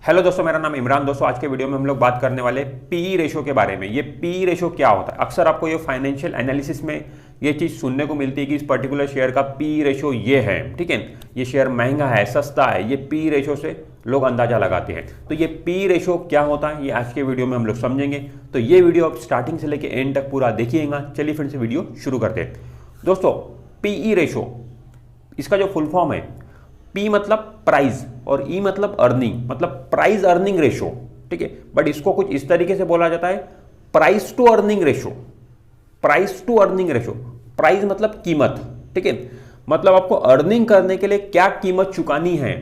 Hello दोस्तों, मेरा नाम इमरान। दोस्तों आज के वीडियो में हम लोग बात करने वाले पी रेशो के बारे में। ये पी रेशो क्या होता है? अक्सर आपको ये फाइनेंशियल एनालिसिस में ये चीज़ सुनने को मिलती है कि इस पर्टिकुलर शेयर का पी रेशो ये है, ठीक है, ये शेयर महंगा है, सस्ता है। ये पी रेशो से लोग अंदाजा लगाते हैं। तो ये पी रेशो क्या होता है, ये आज के वीडियो में हम लोग समझेंगे। तो ये वीडियो आप स्टार्टिंग से लेकर एंड तक पूरा देखिएगा। चलिए फिर से वीडियो शुरू करते हैं। दोस्तों पीई रेशो, इसका जो फुल फॉर्म है, पी मतलब प्राइस और ई मतलब अर्निंग, मतलब प्राइस अर्निंग रेशो, ठीक है। बट इसको कुछ इस तरीके से बोला जाता है, price to earning ratio. Price to earning ratio, price मतलब कीमत, ठीक है, मतलब आपको अर्निंग करने के लिए क्या कीमत चुकानी है,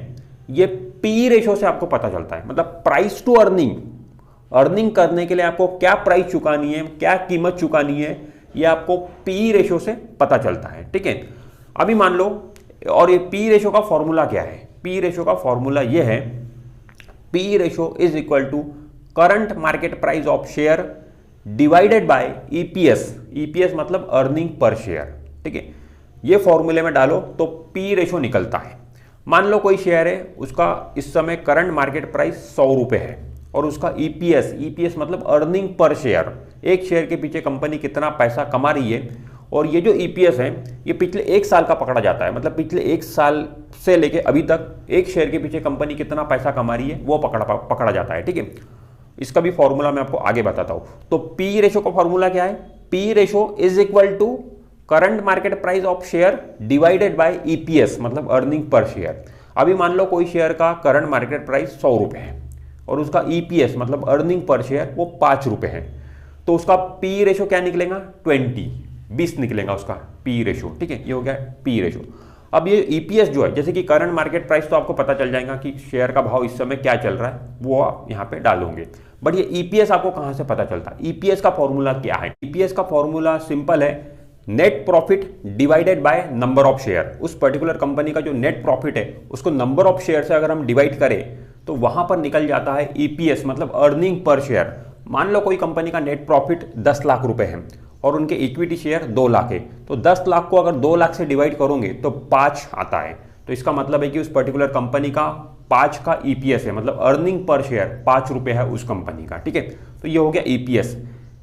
ये पी रेशो से आपको पता चलता है। मतलब प्राइस टू अर्निंग, अर्निंग करने के लिए आपको क्या प्राइस चुकानी है, क्या कीमत चुकानी है, ये आपको पी रेशो से पता चलता है, ठीक है। अभी मान लो, और ये पी रेशो का फॉर्मूला क्या है? पी रेशो का फॉर्मूला ये है, P ratio is equal to current market price of share divided by EPS. EPS मतलब अर्निंग पर शेयर, ठीक है। ये फॉर्मूले में डालो तो पी रेशो निकलता है। मान लो कोई शेयर है, उसका इस समय करंट मार्केट प्राइस 100 रुपये है और उसका ईपीएस, ईपीएस मतलब अर्निंग पर शेयर, एक शेयर के पीछे कंपनी कितना पैसा कमा रही है, और ये जो ईपीएस है ये पिछले एक साल का पकड़ा जाता है। मतलब पिछले एक साल से लेके अभी तक एक शेयर के पीछे कंपनी कितना पैसा कमा रही है वो पकड़ा जाता है, ठीक है। इसका भी फॉर्मूला मैं आपको आगे बताता हूं। तो पी रेशो का फॉर्मूला क्या है? P ratio is equal to current market price of share divided by EPS, मतलब अर्निंग पर शेयर। अभी मान लो कोई शेयर का करंट मार्केट प्राइस 100 रुपये है और उसका ईपीएस मतलब अर्निंग पर शेयर वो 5 रुपये है, तो उसका पी रेशो क्या निकलेगा? 20 निकलेगा उसका पी रेशो, ठीक है। ये हो गया पी रेशो। अब ये ईपीएस जो है, जैसे कि करंट मार्केट प्राइस तो आपको पता चल जाएगा कि शेयर का भाव इस समय क्या चल रहा है, वो आप यहाँ पे डालोगे। बट ये ईपीएस आपको कहाँ से पता चलता है? ईपीएस का फॉर्मूला क्या है? ईपीएस का फॉर्मूला सिंपल है, net profit divided by number of share. उस पर्टिकुलर कंपनी का जो नेट प्रॉफिट है उसको नंबर ऑफ शेयर से अगर हम डिवाइड करें तो वहां पर निकल जाता है ईपीएस, मतलब अर्निंग पर शेयर। मान लो कोई कंपनी का नेट प्रॉफिट 10 लाख रुपए है और उनके इक्विटी शेयर 2 लाख है, तो 10 लाख को अगर 2 लाख से डिवाइड करोगे तो 5 आता है। तो इसका मतलब है कि उस पर्टिकुलर कंपनी का 5 का ईपीएस है, मतलब अर्निंग पर शेयर 5 रुपये है उस कंपनी का, ठीक है। तो ये हो गया ईपीएस।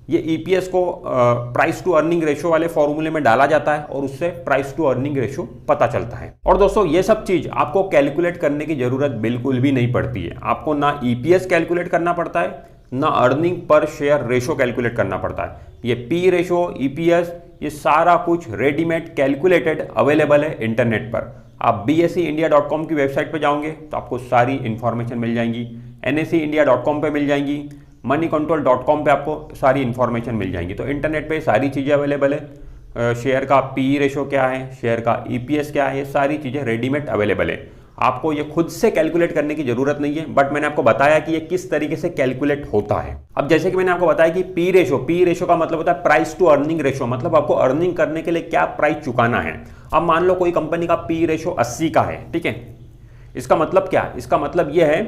ये ईपीएस को प्राइस टू अर्निंग रेशो वाले फॉर्मूले में डाला जाता है और उससे प्राइस टू अर्निंग रेशो पता चलता है। और दोस्तों ये सब चीज आपको कैलकुलेट करने की जरूरत बिल्कुल भी नहीं पड़ती है। आपको ना ईपीएस कैलकुलेट करना पड़ता है, ना earning per share ratio calculate करना पड़ता है। ये पी रेशो, ईपीएस, ये सारा कुछ रेडीमेड कैलकुलेटेड अवेलेबल है इंटरनेट पर। आप BSEindia.com की वेबसाइट पर जाओगे तो आपको सारी इंफॉर्मेशन मिल जाएंगी, NSEindia.com पे मिल जाएंगी, moneycontrol.com पे आपको सारी इंफॉर्मेशन मिल जाएंगी। तो इंटरनेट पे सारी चीज़ें अवेलेबल है। शेयर का पी रेशो क्या है, शेयर का ईपीएस क्या है, ये सारी चीज़ें रेडीमेड अवेलेबल है। आपको ये खुद से कैलकुलेट करने की जरूरत नहीं है, बट मैंने आपको बताया कि ये किस तरीके से कैलकुलेट होता है। अब जैसे कि मैंने आपको बताया कि पी रेशो का मतलब होता है प्राइस टू अर्निंग रेशो, मतलब आपको अर्निंग करने के लिए क्या प्राइस चुकाना है। अब मान लो कोई कंपनी का पी रेशो 80 का है, ठीक है। इसका मतलब क्या? इसका मतलब यह है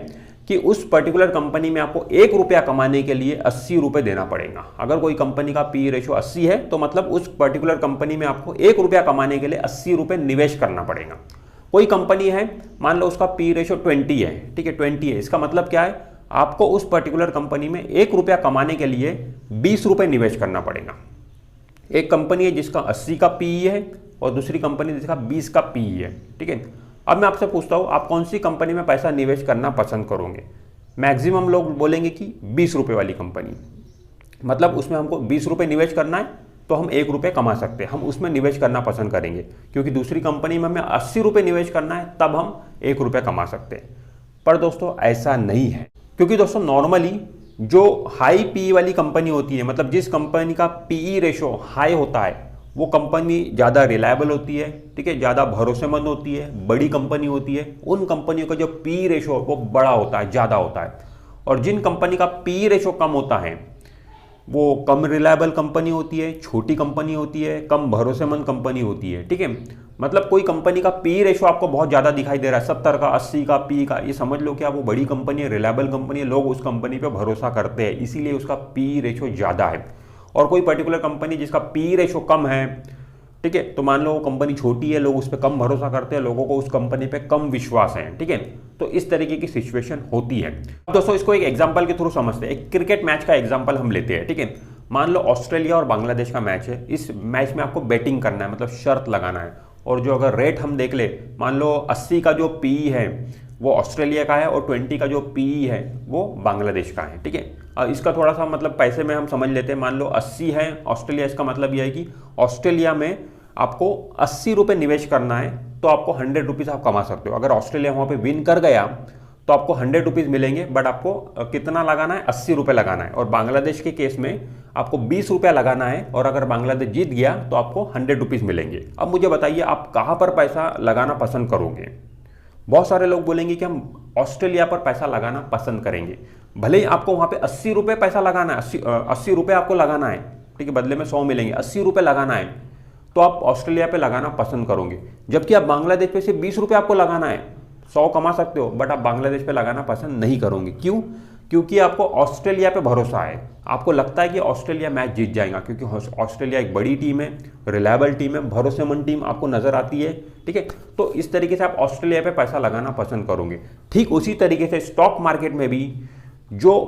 कि उस पर्टिकुलर कंपनी में आपको 1 रुपया कमाने के लिए 80 रुपये देना पड़ेगा। अगर कोई कंपनी का पी रेशो 80 है तो मतलब उस पर्टिकुलर कंपनी में आपको 1 रुपया कमाने के लिए 80 रुपये निवेश करना पड़ेगा। कोई कंपनी है, मान लो उसका पी रेशो 20 है, ठीक है, 20 है। इसका मतलब क्या है? आपको उस पर्टिकुलर कंपनी में 1 रुपया कमाने के लिए 20 रुपये निवेश करना पड़ेगा। एक कंपनी है जिसका 80 का पीई है और दूसरी कंपनी जिसका 20 का पीई है, ठीक है। अब मैं आपसे पूछता हूँ, आप कौन सी कंपनी में पैसा निवेश करना पसंद करोगे? मैक्सिमम लोग बोलेंगे कि 20 रुपये वाली कंपनी, मतलब उसमें हमको 20 रुपये निवेश करना है तो हम 1 रुपये कमा सकते हैं, हम उसमें निवेश करना पसंद करेंगे। क्योंकि दूसरी कंपनी में हमें 80 रुपये निवेश करना है तब हम 1 रुपये कमा सकते हैं। पर दोस्तों ऐसा नहीं है, क्योंकि दोस्तों नॉर्मली जो हाई पी वाली कंपनी होती है, मतलब जिस कंपनी का पीई रेशो हाई होता है, वो कंपनी ज़्यादा रिलायबल होती है, ठीक है, ज़्यादा भरोसेमंद होती है, बड़ी कंपनी होती है। उन कंपनियों का जो पी रेशो वो बड़ा होता है, ज़्यादा होता है। और जिन कंपनी का पी रेशो कम होता है वो कम रिलायबल कंपनी होती है, छोटी कंपनी होती है, कम भरोसेमंद कंपनी होती है, ठीक है। मतलब कोई कंपनी का पी रेशो आपको बहुत ज़्यादा दिखाई दे रहा है, 70 का, 80 का पी का, ये समझ लो कि वो बड़ी कंपनी है, रिलायबल कंपनी है, लोग उस कंपनी पे भरोसा करते हैं, इसीलिए उसका पी रेशो ज़्यादा है। और कोई पर्टिकुलर कंपनी जिसका पी रेशो कम है, ठीक है। तो मान लो वो कंपनी छोटी है, लोग उस पर कम भरोसा करते हैं, लोगों को उस कंपनी पे कम विश्वास है, ठीक है। तो इस तरीके की सिचुएशन होती है। अब दोस्तों इसको एक एग्जांपल के थ्रू समझते हैं। एक क्रिकेट मैच का एग्जांपल हम लेते हैं, ठीक है। मान लो ऑस्ट्रेलिया और बांग्लादेश का मैच है। इस मैच में आपको बैटिंग करना है, मतलब शर्त लगाना है। और जो अगर रेट हम देख ले, मान लो 80 का जो पीई है वो ऑस्ट्रेलिया का है और 20 का जो पीई है वो बांग्लादेश का है, ठीक है। इसका थोड़ा सा मतलब पैसे में हम समझ लेते हैं। मान लो 80 है ऑस्ट्रेलिया, इसका मतलब यह है कि ऑस्ट्रेलिया में आपको 80 रुपये निवेश करना है तो आपको 100 रुपीज़ आप कमा सकते हो। अगर ऑस्ट्रेलिया वहाँ पे विन कर गया तो आपको 100 रुपीज़ मिलेंगे, बट आपको कितना लगाना है, 80 रुपये लगाना है। और बांग्लादेश के केस में आपको 20 रुपया लगाना है और अगर बांग्लादेश जीत गया तो आपको 100 रुपीज़ मिलेंगे। अब मुझे बताइए आप कहाँ पर पैसा लगाना पसंद करोगे। बहुत सारे लोग बोलेंगे कि हम ऑस्ट्रेलिया पर पैसा लगाना पसंद करेंगे। भले ही आपको वहाँ पे 80 रुपये पैसा लगाना है, 80 रुपये आपको लगाना है, ठीक है, बदले में 100 मिलेंगे, 80 रुपये लगाना है, तो आप ऑस्ट्रेलिया पे लगाना पसंद करोगे। जबकि आप बांग्लादेश पे सिर्फ 20 रुपये आपको लगाना है, 100 कमा सकते हो, बट आप बांग्लादेश पे लगाना पसंद नहीं करोगे। क्यों? क्योंकि आपको ऑस्ट्रेलिया पे भरोसा है। आपको लगता है कि ऑस्ट्रेलिया मैच जीत जाएगा, क्योंकि ऑस्ट्रेलिया एक बड़ी टीम है, रिलायबल टीम है, भरोसेमंद टीम आपको नजर आती है, ठीक है। तो इस तरीके से आप ऑस्ट्रेलिया पे पैसा लगाना पसंद करोगे। ठीक उसी तरीके से स्टॉक मार्केट में भी जो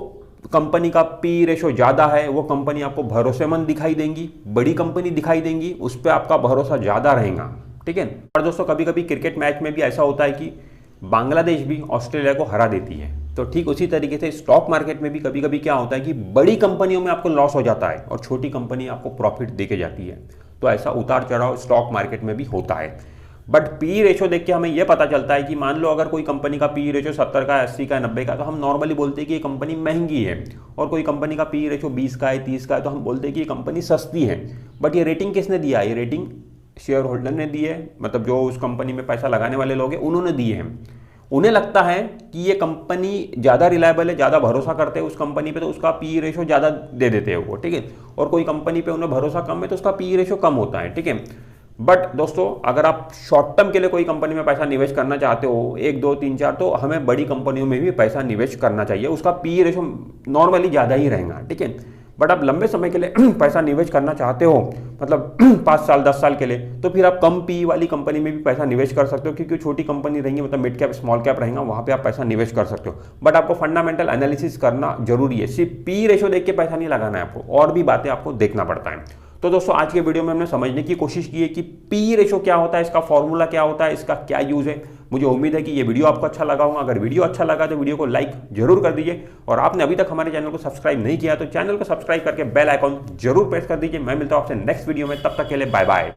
कंपनी का पी रेशो ज़्यादा है वो कंपनी आपको भरोसेमंद दिखाई देंगी, बड़ी कंपनी दिखाई देंगी, उस पर आपका भरोसा ज़्यादा रहेगा, ठीक है। और दोस्तों कभी कभी क्रिकेट मैच में भी ऐसा होता है कि बांग्लादेश भी ऑस्ट्रेलिया को हरा देती है। तो ठीक उसी तरीके से स्टॉक मार्केट में भी कभी कभी क्या होता है कि बड़ी कंपनियों में आपको लॉस हो जाता है और छोटी कंपनी आपको प्रॉफिट देके जाती है। तो ऐसा उतार चढ़ाव स्टॉक मार्केट में भी होता है। बट पी रेशो देख के हमें यह पता चलता है कि मान लो अगर कोई कंपनी का पी रेशो 70 का, 80 का, 90 का, तो हम नॉर्मली बोलते हैं कि ये कंपनी महंगी है। और कोई कंपनी का पी रेशो 20 का है, 30 का है, तो हम बोलते हैं कि ये कंपनी सस्ती है। बट ये रेटिंग किसने दिया है? ये रेटिंग शेयर होल्डर ने दी है, मतलब जो उस कंपनी में पैसा लगाने वाले लोग हैं उन्होंने दिए हैं। उन्हें लगता है कि ये कंपनी ज़्यादा रिलायबल है, ज़्यादा भरोसा करते हैं उस कंपनी पे, तो उसका पी रेशो ज़्यादा दे देते हैं वो, ठीक है। और कोई कंपनी पे उन्हें भरोसा कम है तो उसका पी रेशो कम होता है, ठीक है। बट दोस्तों अगर आप शॉर्ट टर्म के लिए कोई कंपनी में पैसा निवेश करना चाहते हो, 1, 2, 3, 4, तो हमें बड़ी कंपनियों में भी पैसा निवेश करना चाहिए। उसका पी रेशो नॉर्मली ज़्यादा ही रहेगा, ठीक है। बट आप लंबे समय के लिए पैसा निवेश करना चाहते हो, मतलब 5 साल 10 साल के लिए, तो फिर आप कम पी वाली कंपनी में भी पैसा निवेश कर सकते हो, क्योंकि छोटी कंपनी रहेंगी, मतलब मिड कैप स्मॉल कैप रहेगा, वहाँ पे आप पैसा निवेश कर सकते हो। बट आपको फंडामेंटल एनालिसिस करना जरूरी है। सिर्फ पी रेशो देख के पैसा नहीं लगाना है आपको, और भी बातें आपको देखना पड़ता है। तो दोस्तों आज के वीडियो में हमने समझने की कोशिश की है कि पी रेशो क्या होता है, इसका फॉर्मूला क्या होता है, इसका क्या यूज है। मुझे उम्मीद है कि ये वीडियो आपको अच्छा लगा होगा। अगर वीडियो अच्छा लगा तो वीडियो को लाइक जरूर कर दीजिए, और आपने अभी तक हमारे चैनल को सब्सक्राइब नहीं किया तो चैनल को सब्सक्राइब करके बेल आइकॉन जरूर प्रेस कर दीजिए। मैं मिलता हूं आपसे नेक्स्ट वीडियो में, तब तक के लिए बाय बाय।